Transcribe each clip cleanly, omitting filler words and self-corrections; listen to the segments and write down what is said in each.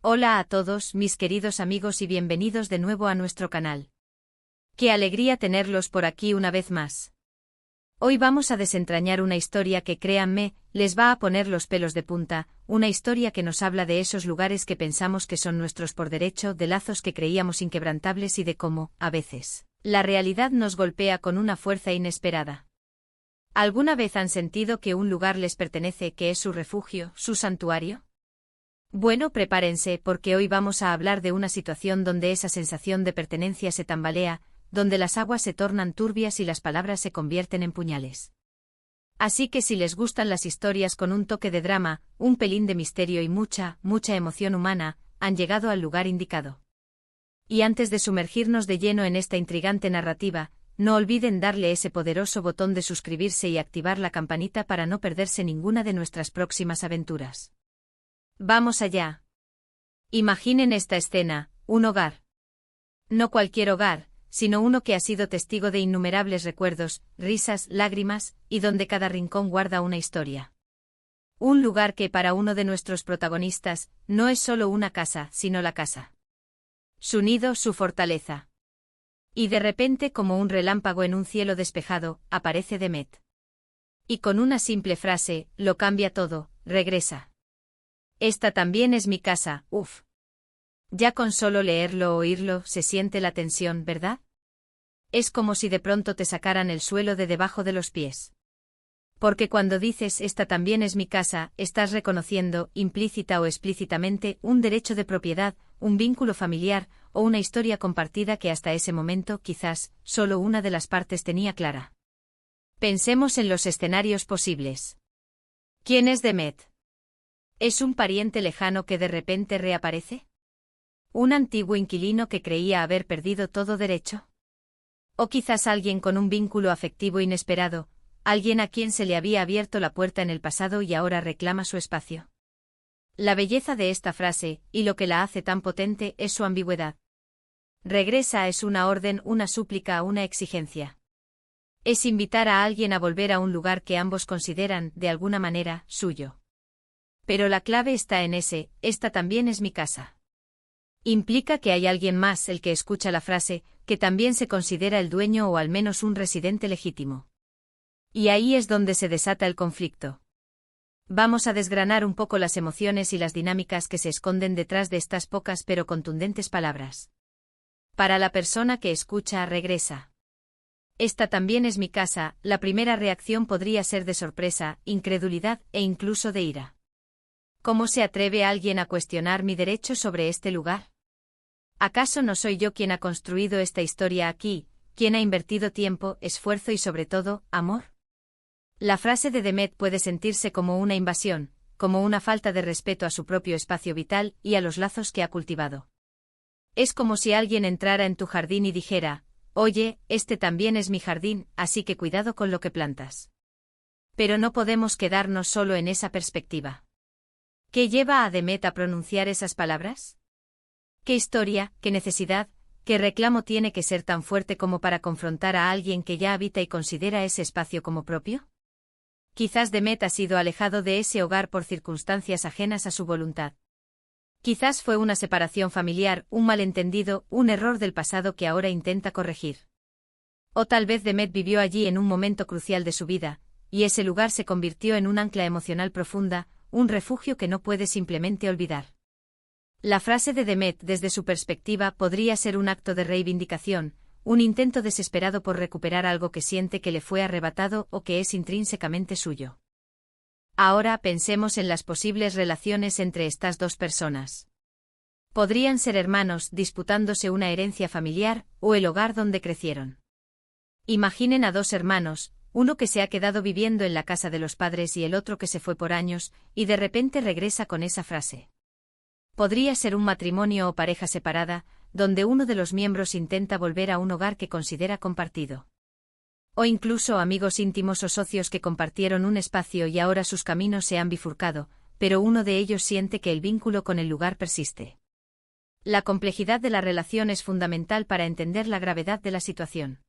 Hola a todos, mis queridos amigos, y bienvenidos de nuevo a nuestro canal. Qué alegría tenerlos por aquí una vez más. Hoy vamos a desentrañar una historia que, créanme, les va a poner los pelos de punta, una historia que nos habla de esos lugares que pensamos que son nuestros por derecho, de lazos que creíamos inquebrantables y de cómo, a veces, la realidad nos golpea con una fuerza inesperada. ¿Alguna vez han sentido que un lugar les pertenece, que es su refugio, su santuario? Bueno, prepárense, porque hoy vamos a hablar de una situación donde esa sensación de pertenencia se tambalea, donde las aguas se tornan turbias y las palabras se convierten en puñales. Así que si les gustan las historias con un toque de drama, un pelín de misterio y mucha emoción humana, han llegado al lugar indicado. Y antes de sumergirnos de lleno en esta intrigante narrativa, no olviden darle ese poderoso botón de suscribirse y activar la campanita para no perderse ninguna de nuestras próximas aventuras. Vamos allá. Imaginen esta escena, un hogar. No cualquier hogar, sino uno que ha sido testigo de innumerables recuerdos, risas, lágrimas, y donde cada rincón guarda una historia. Un lugar que para uno de nuestros protagonistas, no es solo una casa, sino la casa. Su nido, su fortaleza. Y de repente, como un relámpago en un cielo despejado, aparece Demet. Y con una simple frase, lo cambia todo, regresa. Esta también es mi casa, uff. Ya con solo leerlo o oírlo se siente la tensión, ¿verdad? Es como si de pronto te sacaran el suelo de debajo de los pies. Porque cuando dices esta también es mi casa, estás reconociendo, implícita o explícitamente, un derecho de propiedad, un vínculo familiar, o una historia compartida que hasta ese momento, quizás, solo una de las partes tenía clara. Pensemos en los escenarios posibles. ¿Quién es Demet? ¿Es un pariente lejano que de repente reaparece? ¿Un antiguo inquilino que creía haber perdido todo derecho? ¿O quizás alguien con un vínculo afectivo inesperado, alguien a quien se le había abierto la puerta en el pasado y ahora reclama su espacio? La belleza de esta frase, y lo que la hace tan potente, es su ambigüedad. Regresa es una orden, una súplica, una exigencia. Es invitar a alguien a volver a un lugar que ambos consideran, de alguna manera, suyo. Pero la clave está en esta también es mi casa. Implica que hay alguien más el que escucha la frase, que también se considera el dueño o al menos un residente legítimo. Y ahí es donde se desata el conflicto. Vamos a desgranar un poco las emociones y las dinámicas que se esconden detrás de estas pocas pero contundentes palabras. Para la persona que escucha, regresa. Esta también es mi casa, la primera reacción podría ser de sorpresa, incredulidad e incluso de ira. ¿Cómo se atreve alguien a cuestionar mi derecho sobre este lugar? ¿Acaso no soy yo quien ha construido esta historia aquí, quien ha invertido tiempo, esfuerzo y sobre todo, amor? La frase de Demet puede sentirse como una invasión, como una falta de respeto a su propio espacio vital y a los lazos que ha cultivado. Es como si alguien entrara en tu jardín y dijera, oye, este también es mi jardín, así que cuidado con lo que plantas. Pero no podemos quedarnos solo en esa perspectiva. ¿Qué lleva a Demet a pronunciar esas palabras? ¿Qué historia, qué necesidad, qué reclamo tiene que ser tan fuerte como para confrontar a alguien que ya habita y considera ese espacio como propio? Quizás Demet ha sido alejado de ese hogar por circunstancias ajenas a su voluntad. Quizás fue una separación familiar, un malentendido, un error del pasado que ahora intenta corregir. O tal vez Demet vivió allí en un momento crucial de su vida, y ese lugar se convirtió en un ancla emocional profunda, un refugio que no puede simplemente olvidar. La frase de Demet desde su perspectiva podría ser un acto de reivindicación, un intento desesperado por recuperar algo que siente que le fue arrebatado o que es intrínsecamente suyo. Ahora pensemos en las posibles relaciones entre estas dos personas. Podrían ser hermanos disputándose una herencia familiar o el hogar donde crecieron. Imaginen a dos hermanos, uno que se ha quedado viviendo en la casa de los padres y el otro que se fue por años, y de repente regresa con esa frase. Podría ser un matrimonio o pareja separada, donde uno de los miembros intenta volver a un hogar que considera compartido. O incluso amigos íntimos o socios que compartieron un espacio y ahora sus caminos se han bifurcado, pero uno de ellos siente que el vínculo con el lugar persiste. La complejidad de la relación es fundamental para entender la gravedad de la situación.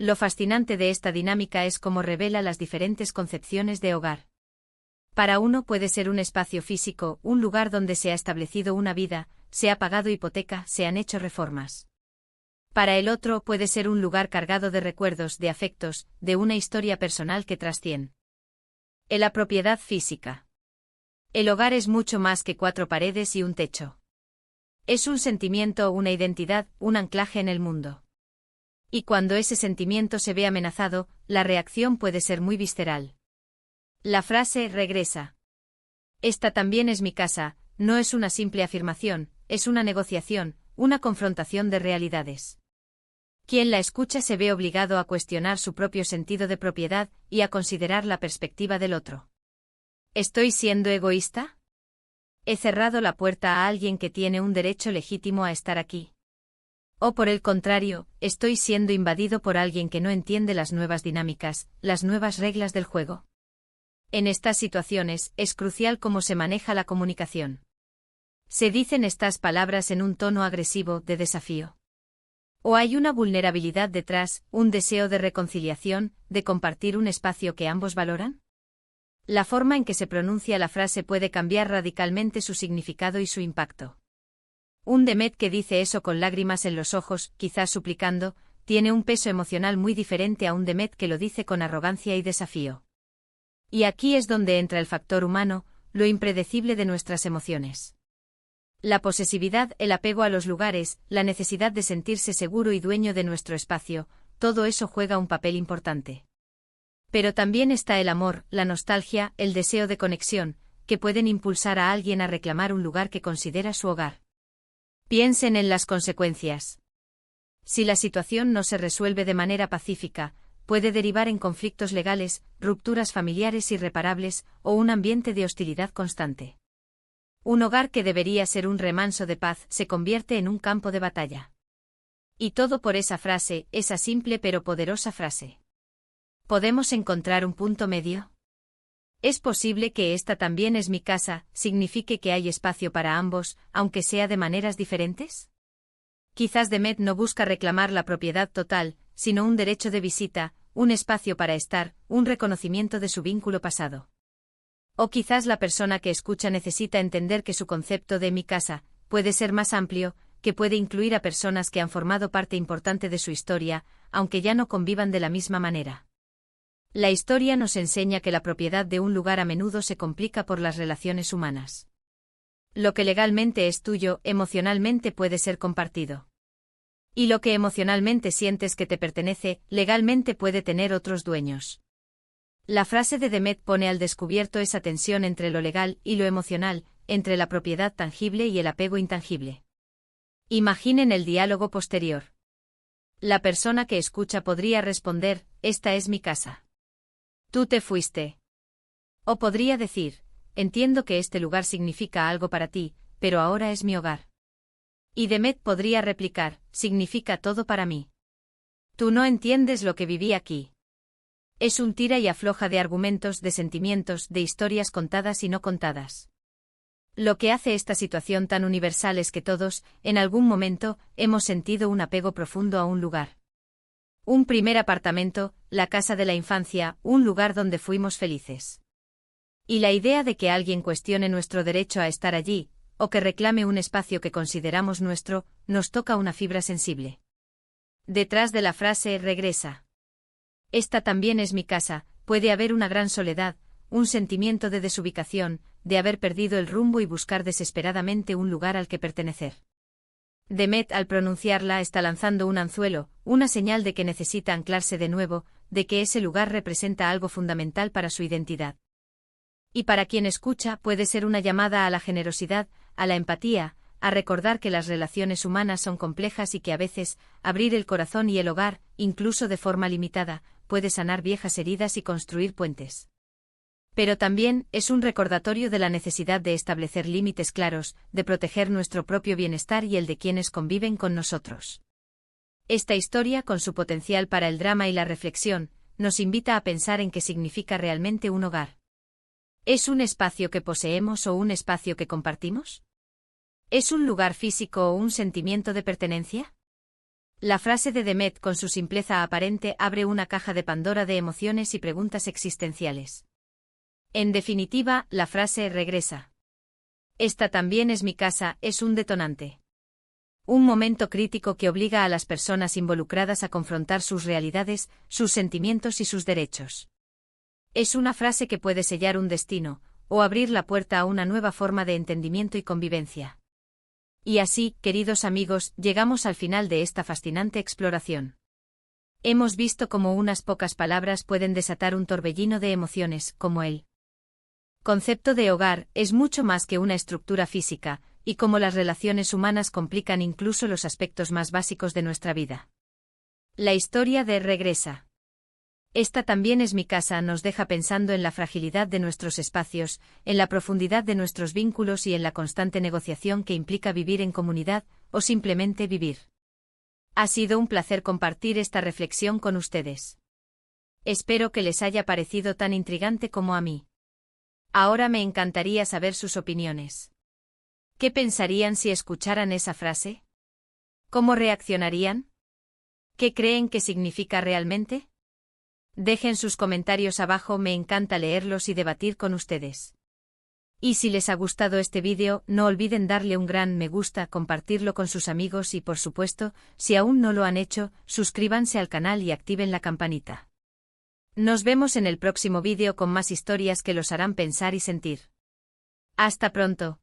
Lo fascinante de esta dinámica es cómo revela las diferentes concepciones de hogar. Para uno puede ser un espacio físico, un lugar donde se ha establecido una vida, se ha pagado hipoteca, se han hecho reformas. Para el otro puede ser un lugar cargado de recuerdos, de afectos, de una historia personal que trasciende. La propiedad física. El hogar es mucho más que 4 paredes y un techo. Es un sentimiento, una identidad, un anclaje en el mundo. Y cuando ese sentimiento se ve amenazado, la reacción puede ser muy visceral. La frase regresa. Esta también es mi casa, no es una simple afirmación, es una negociación, una confrontación de realidades. Quien la escucha se ve obligado a cuestionar su propio sentido de propiedad y a considerar la perspectiva del otro. ¿Estoy siendo egoísta? ¿He cerrado la puerta a alguien que tiene un derecho legítimo a estar aquí? O por el contrario, ¿estoy siendo invadido por alguien que no entiende las nuevas dinámicas, las nuevas reglas del juego? En estas situaciones, es crucial cómo se maneja la comunicación. ¿Se dicen estas palabras en un tono agresivo, de desafío? ¿O hay una vulnerabilidad detrás, un deseo de reconciliación, de compartir un espacio que ambos valoran? La forma en que se pronuncia la frase puede cambiar radicalmente su significado y su impacto. Un Demet que dice eso con lágrimas en los ojos, quizás suplicando, tiene un peso emocional muy diferente a un Demet que lo dice con arrogancia y desafío. Y aquí es donde entra el factor humano, lo impredecible de nuestras emociones. La posesividad, el apego a los lugares, la necesidad de sentirse seguro y dueño de nuestro espacio, todo eso juega un papel importante. Pero también está el amor, la nostalgia, el deseo de conexión, que pueden impulsar a alguien a reclamar un lugar que considera su hogar. Piensen en las consecuencias. Si la situación no se resuelve de manera pacífica, puede derivar en conflictos legales, rupturas familiares irreparables o un ambiente de hostilidad constante. Un hogar que debería ser un remanso de paz se convierte en un campo de batalla. Y todo por esa frase, esa simple pero poderosa frase. ¿Podemos encontrar un punto medio? ¿Es posible que esta también es mi casa, signifique que hay espacio para ambos, aunque sea de maneras diferentes? Quizás Demet no busca reclamar la propiedad total, sino un derecho de visita, un espacio para estar, un reconocimiento de su vínculo pasado. O quizás la persona que escucha necesita entender que su concepto de mi casa puede ser más amplio, que puede incluir a personas que han formado parte importante de su historia, aunque ya no convivan de la misma manera. La historia nos enseña que la propiedad de un lugar a menudo se complica por las relaciones humanas. Lo que legalmente es tuyo, emocionalmente puede ser compartido. Y lo que emocionalmente sientes que te pertenece, legalmente puede tener otros dueños. La frase de Demet pone al descubierto esa tensión entre lo legal y lo emocional, entre la propiedad tangible y el apego intangible. Imaginen el diálogo posterior. La persona que escucha podría responder, esta es mi casa. Tú te fuiste. O podría decir, entiendo que este lugar significa algo para ti, pero ahora es mi hogar. Y Demet podría replicar, significa todo para mí. Tú no entiendes lo que viví aquí. Es un tira y afloja de argumentos, de sentimientos, de historias contadas y no contadas. Lo que hace esta situación tan universal es que todos, en algún momento, hemos sentido un apego profundo a un lugar. Un primer apartamento, la casa de la infancia, un lugar donde fuimos felices. Y la idea de que alguien cuestione nuestro derecho a estar allí, o que reclame un espacio que consideramos nuestro, nos toca una fibra sensible. Detrás de la frase regresa. Esta también es mi casa, puede haber una gran soledad, un sentimiento de desubicación, de haber perdido el rumbo y buscar desesperadamente un lugar al que pertenecer. Demet al pronunciarla está lanzando un anzuelo, una señal de que necesita anclarse de nuevo, de que ese lugar representa algo fundamental para su identidad. Y para quien escucha puede ser una llamada a la generosidad, a la empatía, a recordar que las relaciones humanas son complejas y que a veces, abrir el corazón y el hogar, incluso de forma limitada, puede sanar viejas heridas y construir puentes. Pero también es un recordatorio de la necesidad de establecer límites claros, de proteger nuestro propio bienestar y el de quienes conviven con nosotros. Esta historia, con su potencial para el drama y la reflexión, nos invita a pensar en qué significa realmente un hogar. ¿Es un espacio que poseemos o un espacio que compartimos? ¿Es un lugar físico o un sentimiento de pertenencia? La frase de Demet, con su simpleza aparente, abre una caja de Pandora de emociones y preguntas existenciales. En definitiva, la frase regresa. Esta también es mi casa es un detonante. Un momento crítico que obliga a las personas involucradas a confrontar sus realidades, sus sentimientos y sus derechos. Es una frase que puede sellar un destino, o abrir la puerta a una nueva forma de entendimiento y convivencia. Y así, queridos amigos, llegamos al final de esta fascinante exploración. Hemos visto cómo unas pocas palabras pueden desatar un torbellino de emociones, como el concepto de hogar es mucho más que una estructura física, y cómo las relaciones humanas complican incluso los aspectos más básicos de nuestra vida. La historia de Regresa. Esta también es mi casa nos deja pensando en la fragilidad de nuestros espacios, en la profundidad de nuestros vínculos y en la constante negociación que implica vivir en comunidad, o simplemente vivir. Ha sido un placer compartir esta reflexión con ustedes. Espero que les haya parecido tan intrigante como a mí. Ahora me encantaría saber sus opiniones. ¿Qué pensarían si escucharan esa frase? ¿Cómo reaccionarían? ¿Qué creen que significa realmente? Dejen sus comentarios abajo, me encanta leerlos y debatir con ustedes. Y si les ha gustado este vídeo, no olviden darle un gran me gusta, compartirlo con sus amigos y por supuesto, si aún no lo han hecho, suscríbanse al canal y activen la campanita. Nos vemos en el próximo vídeo con más historias que los harán pensar y sentir. Hasta pronto.